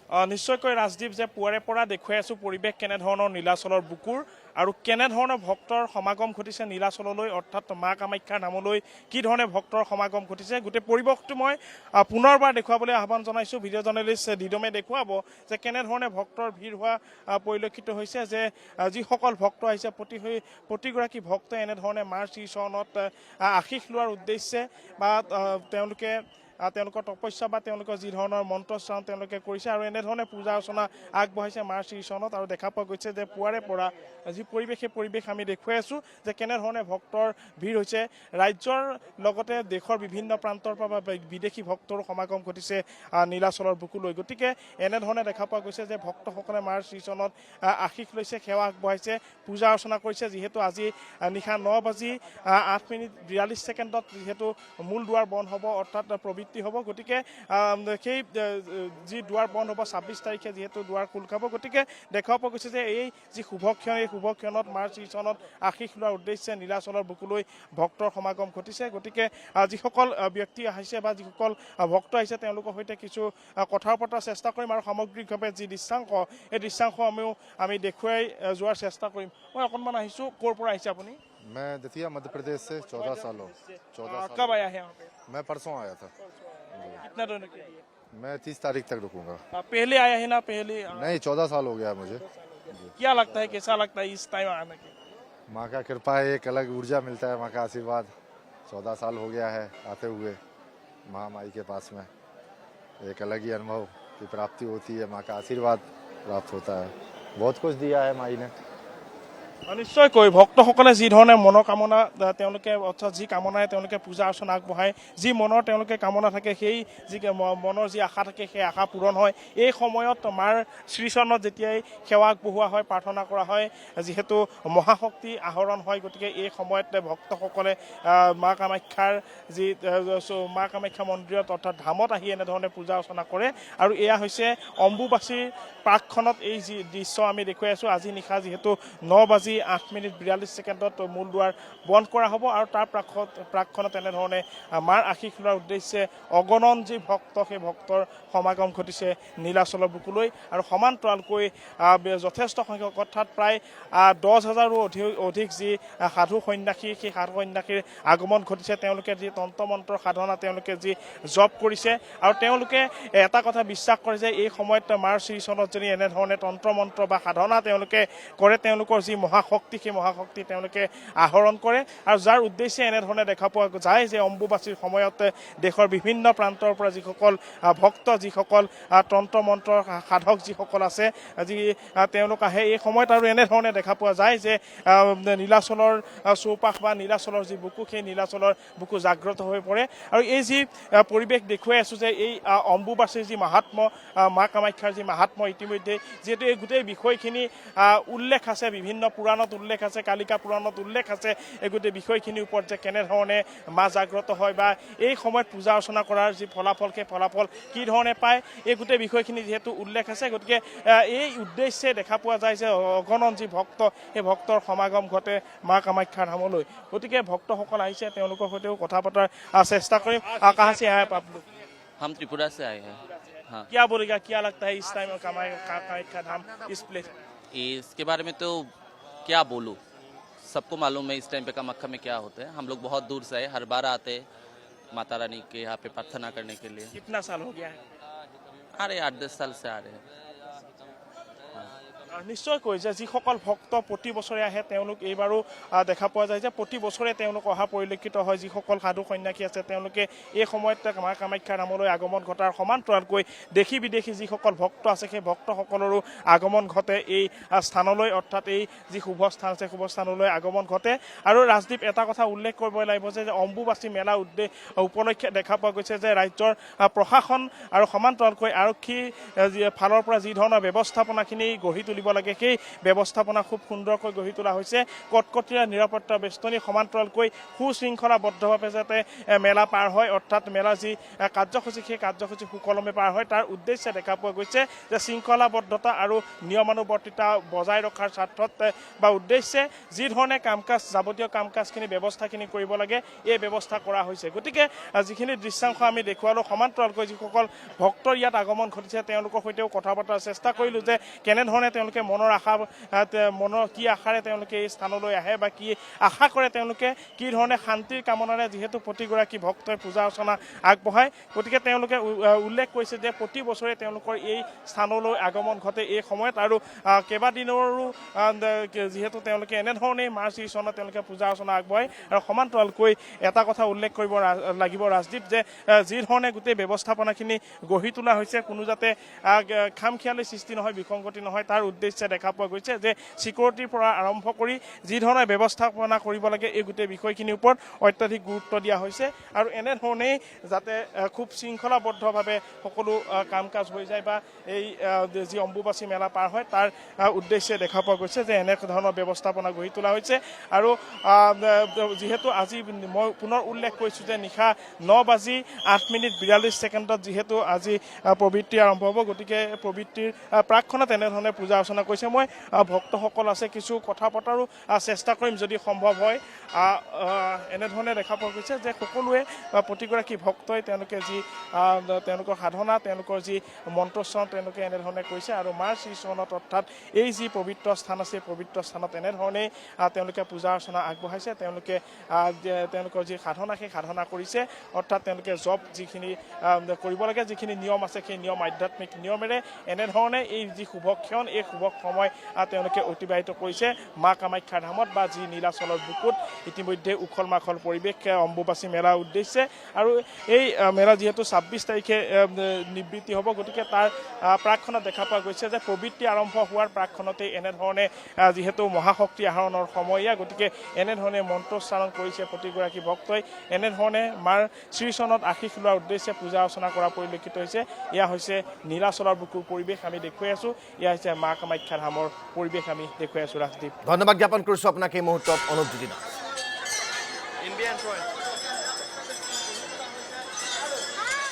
নিশ্চয়কৈ ৰাজদীপ যে পুৱাৰে পৰা দেখুৱাই আছোঁ পৰিৱেশ কেনেধৰণৰ নীলাচলৰ বুকুৰ আৰু কেনেধৰণৰ ভক্তৰ সমাগম ঘটিছে নীলাচললৈ অৰ্থাৎ মা কামাখ্যাৰ নামলৈ কি ধৰণে ভক্তৰ সমাগম ঘটিছে গোটেই পৰিৱেশটো মই পুনৰবাৰ দেখুৱাবলৈ আহ্বান জনাইছোঁ। ভিডিঅ' জাৰ্নেলিষ্ট দিদমে দেখুৱাব যে কেনেধৰণে ভক্তৰ ভিৰ হোৱা পৰিলক্ষিত হৈছে যে যিসকল ভক্ত আহিছে প্ৰতিগৰাকী ভক্তই এনেধৰণে মাৰ শ্ৰীচৰণত আশীষ লোৱাৰ উদ্দেশ্যে বা তেওঁলোকৰ তপস্যা বা তেওঁলোকৰ যি ধৰণৰ মন্ত্ৰস্থান তেওঁলোকে কৰিছে আৰু এনেধৰণে পূজা অৰ্চনা আগবঢ়াইছে মাৰ শ্ৰীচৰণত আৰু দেখা পোৱা গৈছে যে পুৱাৰে পৰা যি পৰিৱেশ আমি দেখুৱাই আছোঁ যে কেনেধৰণে ভক্তৰ ভিৰ হৈছে। ৰাজ্যৰ লগতে দেশৰ বিভিন্ন প্ৰান্তৰ পৰা বা বিদেশী ভক্তৰো সমাগম ঘটিছে নীলাচলৰ বুকুলৈ। গতিকে এনেধৰণে দেখা পোৱা গৈছে যে ভক্তসকলে মাৰ শ্ৰীচৰণত আশীষ লৈছে, সেৱা আগবঢ়াইছে, পূজা অৰ্চনা কৰিছে। যিহেতু আজি নিশা 9:08:42 যিহেতু মূল দুৱাৰ বন্ধ হ'ব অৰ্থাৎ হ'ব। গতিকে সেই যি দুৱাৰ বন্ধ হ'ব 26 তাৰিখে যিহেতু দুৱাৰ খোল খাব। গতিকে দেখা পোৱা গৈছে যে এই যি শুভক্ষণ এই শুভক্ষণত মাৰ শ্ৰীচৰণত আশীষ লোৱাৰ উদ্দেশ্যে নীলাচলৰ বুকুলৈ ভক্তৰ সমাগম ঘটিছে। গতিকে যিসকল ব্যক্তি আহিছে বা যিসকল ভক্ত আহিছে তেওঁলোকৰ সৈতে কিছু কথা পতাৰ চেষ্টা কৰিম আৰু সামগ্ৰিকভাৱে যি দৃশ্যাংশ এই দৃশ্যাংশ আমি দেখুৱাই যোৱাৰ চেষ্টা কৰিম। মই অকণমান আহিছোঁ। ক'ৰ পৰা আহিছে আপুনি? मैं दतिया मध्य प्रदेश से 14 साल हो 14 साल। कब आया है यहाँ पे? मैं परसों आया था। कितना दिन के लिए? मैं 30 तारीख तक रुकूंगा। पहले आया है ना? पहले नहीं 14 साल हो गया मुझे। क्या लगता है, कैसा लगता है इस टाइम आने के? माँ का कृपा है, एक अलग ऊर्जा मिलता है, माँ का आशीर्वाद। 14 साल हो गया है आते हुए महामाई के पास में, एक अलग ही अनुभव की प्राप्ति होती है, माँ का आशीर्वाद प्राप्त होता है। बहुत कुछ दिया है माई ने। নিশ্চয়কৈ ভক্তসকলে যি ধৰণে মনৰ কামনা তেওঁলোকে অৰ্থাৎ যি কামনাৰে তেওঁলোকে পূজা অৰ্চনা আগবঢ়ায়, যি মনৰ তেওঁলোকে কামনা থাকে সেই যি মনৰ যি আশা থাকে সেই আশা পূৰণ হয়। এই সময়ত মাৰ শ্ৰীচৰণত যেতিয়াই সেৱা আগবঢ়োৱা হয়, প্ৰাৰ্থনা কৰা হয়, যিহেতু মহাশক্তি আহৰণ হয়। গতিকে এই সময়ত ভক্তসকলে মা কামাখ্যাৰ যি মা কামাখ্যা মন্দিৰত অৰ্থাৎ ধামত আহি এনেধৰণে পূজা অৰ্চনা কৰে আৰু এয়া হৈছে অম্বুবাচীৰ প্ৰাকখনত এই যি দৃশ্য আমি দেখুৱাই আছোঁ। আজি নিশা যিহেতু 9:08:42 মূল দুৱাৰ বন্ধ কৰা হ'ব আৰু তাৰ প্ৰাকখনত এনেধৰণে মাৰ আশীষ লোৱাৰ উদ্দেশ্যে অগণন যি ভক্ত সেই ভক্তৰ সমাগম ঘটিছে নীলাচলৰ বুকুলৈ আৰু সমান্তৰালকৈ যথেষ্ট সংখ্যক অৰ্থাৎ প্ৰায় 10,000ৰো অধিক যি সাধু সন্যাসী সেই সাধু সন্যাসীৰ আগমন ঘটিছে। তেওঁলোকে যি তন্ত্ৰ মন্ত্ৰৰ সাধনা তেওঁলোকে যি জপ কৰিছে আৰু তেওঁলোকে এটা কথা বিশ্বাস কৰে যে এই সময়ত মাৰ শ্ৰীচৰণত যদি এনেধৰণে তন্ত্ৰ মন্ত্ৰ বা সাধনা তেওঁলোকে কৰে তেওঁলোকৰ যি মহাশক্তি সেই মহাশক্তি তেওঁলোকে আহৰণ কৰে আৰু যাৰ উদ্দেশ্যে এনেধৰণে দেখা পোৱা যায় যে অম্বুবাচীৰ সময়ত দেশৰ বিভিন্ন প্ৰান্তৰ পৰা যিসকল ভক্ত যিসকল তন্ত্ৰ মন্ত্ৰৰ সাধক যিসকল আছে যি তেওঁলোক আহে এই সময়ত আৰু এনেধৰণে দেখা পোৱা যায় যে নীলাচলৰ চৌপাশ বা নীলাচলৰ যি বুকু সেই নীলাচলৰ বুকু জাগ্ৰত হৈ পৰে আৰু এই যি পৰিৱেশ দেখুৱাই আছোঁ যে এই অম্বুবাচীৰ যি মাহাত্ম্য মা কামাখ্যাৰ যি মাহাত্ম্য ইতিমধ্যে যিহেতু এই গোটেই বিষয়খিনি উল্লেখ আছে, বিভিন্ন পুৰাণত উল্লেখ আছে, কালিকা পুৰাণত উল্লেখ আছে এই গোটেই বিষয়খিনিৰ ওপৰত যে কেনেধৰণে মা জাগ্ৰত হয় বা এই সময়ত পূজা অৰ্চনা কৰাৰ যি ফলাফল সেই ফলাফল কি ধৰণে পায় এই গোটেই বিষয়খিনি যিহেতু উল্লেখ আছে। গতিকে এই উদ্দেশ্যে দেখা পোৱা যায় যে অগণন যি ভক্ত সেই ভক্তৰ সমাগম ঘটে মা কামাখ্যাৰ ধামলৈ। গতিকে ভক্তসকল আহিছে, তেওঁলোকৰ সৈতেও কথা পতাৰ চেষ্টা কৰিম। कहाँ से आए आप लोग? हम त्रिपुरा से आए हैं। हाँ, क्या बोलेगा, क्या लगता है इस टाइम कामाख्या धाम इस प्लेस? इसके बारे में तो क्या बोलूँ, सबको मालूम है इस टाइम पे कामाख्या में क्या होता है। हम लोग बहुत दूर से आए, हर बार आते हैं माता रानी के यहाँ पे प्रार्थना करने के लिए। कितना साल हो गया है? आ रहे 8-10 साल से आ रहे हैं। নিশ্চয়কৈ যে যিসকল ভক্ত প্ৰতি বছৰে আহে তেওঁলোক এইবাৰো দেখা পোৱা যায় যে প্ৰতি বছৰে তেওঁলোক অহা পৰিলক্ষিত হয়। যিসকল সাধু সন্যাসী আছে তেওঁলোকে এই সময়ত মা কামাখ্যাৰ নামলৈ আগমন ঘটাৰ সমান্তৰালকৈ দেশী বিদেশী যিসকল ভক্ত আছে সেই ভক্তসকলৰো আগমন ঘটে এই স্থানলৈ, অৰ্থাৎ এই যি শুভ স্থান আছে শুভ স্থানলৈ আগমন ঘটে। আৰু ৰাজদীপ এটা কথা উল্লেখ কৰিব লাগিব যে অম্বুবাচী মেলা উপলক্ষে দেখা পোৱা গৈছে যে ৰাজ্যৰ প্ৰশাসন আৰু সমান্তৰালকৈ আৰক্ষী ফালৰ পৰা যি ধৰণৰ ব্যৱস্থাপনাখিনি গঢ়ি তুলিছে তুলিব লাগে সেই ব্যৱস্থাপনা খুব সুন্দৰকৈ গঢ়ি তোলা হৈছে কটকটীয়া নিৰাপত্তা বেষ্টনী সমান্তৰালকৈ সুশৃংখলাবদ্ধভাৱে যাতে মেলা পাৰ হয় অৰ্থাৎ মেলা যি কাৰ্যসূচী সেই কাৰ্যসূচী সুকলমে পাৰ হয় তাৰ উদ্দেশ্যে দেখা পোৱা গৈছে যে শৃংখলাবদ্ধতা আৰু নিয়মানুৱৰ্তিতা বজাই ৰখাৰ স্বাৰ্থত বা উদ্দেশ্যে যি ধৰণে কাম কাজ যাৱতীয় কাম কাজখিনি ব্যৱস্থাখিনি কৰিব লাগে এই ব্যৱস্থা কৰা হৈছে গতিকে যিখিনি দৃশ্যাংশ আমি দেখুৱালোঁ সমান্তৰালকৈ যিসকল ভক্তৰ ইয়াত আগমন ঘটিছে তেওঁলোকৰ সৈতেও কথা পতাৰ চেষ্টা কৰিলোঁ যে কেনেধৰণে তেওঁলোকে মনৰ কি আশাৰে তেওঁলোকে এই স্থানলৈ আহে বা কি আশা কৰে তেওঁলোকে কি ধৰণে শান্তিৰ কামনাৰে যিহেতু প্ৰতিগৰাকী ভক্তই পূজা অৰ্চনা আগবঢ়ায় গতিকে তেওঁলোকে উল্লেখ কৰিছে যে প্ৰতি বছৰে তেওঁলোকৰ এই স্থানলৈ আগমন ঘটে এই সময়ত আৰু কেইবাদিনৰো যিহেতু তেওঁলোকে এনেধৰণেই মাৰ্চ চনত তেওঁলোকে পূজা অৰ্চনা আগবঢ়ায় আৰু সমান্তৰালকৈ এটা কথা উল্লেখ কৰিব লাগিব ৰাজদীপ যে যি ধৰণে গোটেই ব্যৱস্থাপনাখিনি গঢ়ি তোলা হৈছে কোনো যাতে খামখিয়ালি সৃষ্টি নহয় বিসংগতি নহয় তাৰ উদ্দেশ্যে দেখা পোৱা গৈছে যে চিকিউৰিটিৰ পৰা আৰম্ভ কৰি যি ধৰণে ব্যৱস্থাপনা কৰিব লাগে এই গোটেই বিষয়খিনিৰ ওপৰত অত্যাধিক গুৰুত্ব দিয়া হৈছে আৰু এনেধৰণেই যাতে খুব শৃংখলাবদ্ধভাৱে সকলো কাম কাজ হৈ যায় বা এই যি অম্বুবাচী মেলা পাৰ হয় তাৰ উদ্দেশ্যে দেখা পোৱা গৈছে যে এনে ধৰণৰ ব্যৱস্থাপনা গঢ়ি তোলা হৈছে আৰু যিহেতু আজি মই পুনৰ উল্লেখ কৰিছোঁ যে নিশা 9:08:42 যিহেতু আজি প্ৰবৃত্তি আৰম্ভ হ'ব গতিকে প্ৰবৃত্তিৰ প্ৰাকখনত এনেধৰণে পূজা অৰ্চনা কৰিছে মই ভক্তসকল আছে কিছু কথা পতাৰো চেষ্টা কৰিম যদি সম্ভৱ হয় এনেধৰণে দেখা পোৱা গৈছে যে সকলোৱে প্ৰতিগৰাকী ভক্তই তেওঁলোকে যি তেওঁলোকৰ সাধনা তেওঁলোকৰ যি মন্ত্ৰোচ্চাৰণ তেওঁলোকে এনেধৰণে কৰিছে আৰু মাৰ্চ চনত অৰ্থাৎ এই যি পবিত্ৰ স্থান আছে পবিত্ৰ স্থানত এনেধৰণেই তেওঁলোকে পূজা অৰ্চনা আগবঢ়াইছে তেওঁলোকৰ যি সাধনা সেই সাধনা কৰিছে অৰ্থাৎ তেওঁলোকে জপ যিখিনি কৰিব লাগে যিখিনি নিয়ম আছে সেই নিয়ম আধ্যাত্মিক নিয়মেৰে এনেধৰণে এই যি শুভক্ষণ এই শুভ সময় তেওঁলোকে অতিবাহিত কৰিছে মা কামাখ্যাৰ ধামত বা যি নীলাচলৰ বুকুত ইতিমধ্যে উখল মাখল পৰিৱেশ অম্বুবাচী মেলাৰ উদ্দেশ্যে আৰু এই মেলা যিহেতু ২৬ তাৰিখে নিবৃত্তি হ'ব গতিকে তাৰ প্ৰাকখনত দেখা পোৱা গৈছে যে প্ৰবৃত্তি আৰম্ভ হোৱাৰ প্ৰাকখনতেই এনেধৰণে যিহেতু মহাশক্তি আহৰণৰ সময় গতিকে এনেধৰণে মন্ত্ৰোচ্চাৰণ কৰিছে প্ৰতিগৰাকী ভক্তই এনেধৰণে মাৰ শ্ৰীচৰণত আশীষ লোৱাৰ উদ্দেশ্যে পূজা অৰ্চনা কৰা পৰিলক্ষিত হৈছে এয়া হৈছে নীলাচলৰ বুকুৰ পৰিৱেশ আমি দেখুৱাই আছোঁ এয়া হৈছে মা কামাখ্যা ধামৰ পৰিৱেশ আমি দেখুৱাই আছোঁ ৰাজদীপ ধন্যবাদ জ্ঞাপন কৰিছোঁ আপোনাক এই মুহূৰ্তত অনুপ জ্যোতি দাস।